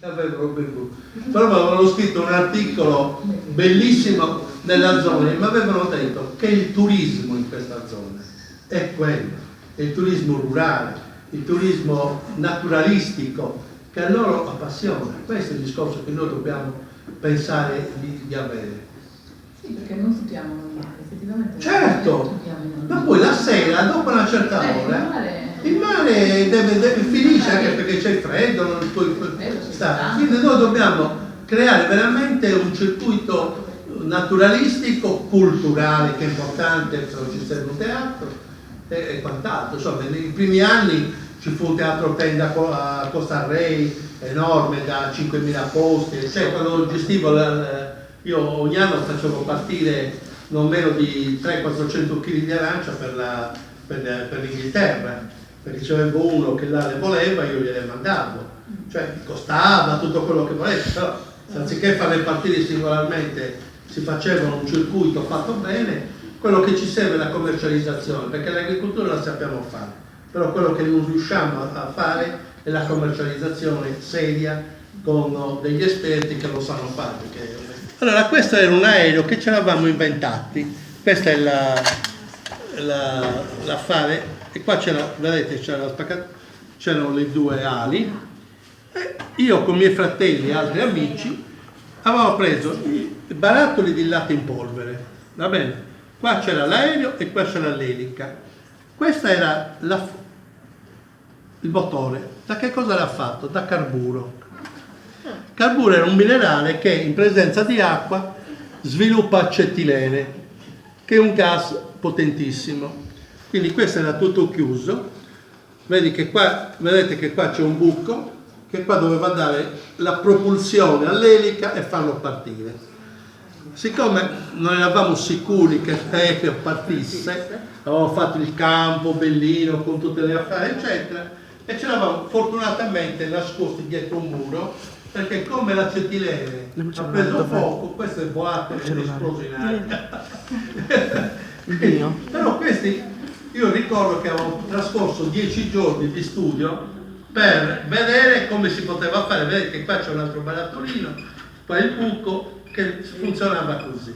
avevano bevuto. Però mi avevano scritto un articolo bellissimo nella zona e mi avevano detto che il turismo in questa zona è quello, è il turismo rurale, il turismo naturalistico, che a loro appassiona. Questo è il discorso che noi dobbiamo pensare di avere. Sì, perché non studiamo normale, effettivamente. Certo, ma poi la sera, dopo una certa ora, il mare deve finire anche perché c'è il freddo, non puoi stare. Quindi noi dobbiamo creare veramente un circuito naturalistico, culturale, che è importante, però ci serve un teatro e quant'altro. Insomma, nei primi anni ci fu un teatro tenda a Costa Rey enorme da 5.000 posti, cioè quando gestivo io ogni anno facevo partire non meno di 300-400 kg di arancia per l'Inghilterra, perché c'avevo uno che là le voleva, io gliele mandavo, cioè costava tutto quello che volete, però anziché farle partire singolarmente si faceva un circuito fatto bene. Quello che ci serve è la commercializzazione, perché l'agricoltura la sappiamo fare, però quello che non riusciamo a fare è la commercializzazione seria con degli esperti che lo sanno fare. Perché... Allora, questo era un aereo che ce l'avamo inventati, questa è l'affare, e qua c'era, vedete, c'erano le due ali, e io con i miei fratelli e altri amici avevamo preso i barattoli di latte in polvere, va bene? Qua c'era l'aereo e qua c'era l'elica. Questo era il motore. Da che cosa era fatto? Da carburo. Carburo era un minerale che in presenza di acqua sviluppa acetilene, che è un gas potentissimo. Quindi questo era tutto chiuso. Vedete che qua c'è un buco che qua doveva dare la propulsione all'elica e farlo partire. Siccome non eravamo sicuri che l'aereo partisse, avevamo fatto il campo bellino con tutte le affari eccetera, e ce l'avevamo fortunatamente nascosti dietro un muro, perché come l'acetilene ha preso fuoco, questo è volato ed è esploso in aria. Però questi, io ricordo che avevo trascorso 10 giorni di studio per vedere come si poteva fare. Vedete che qua c'è un altro barattolino, poi il buco che funzionava così.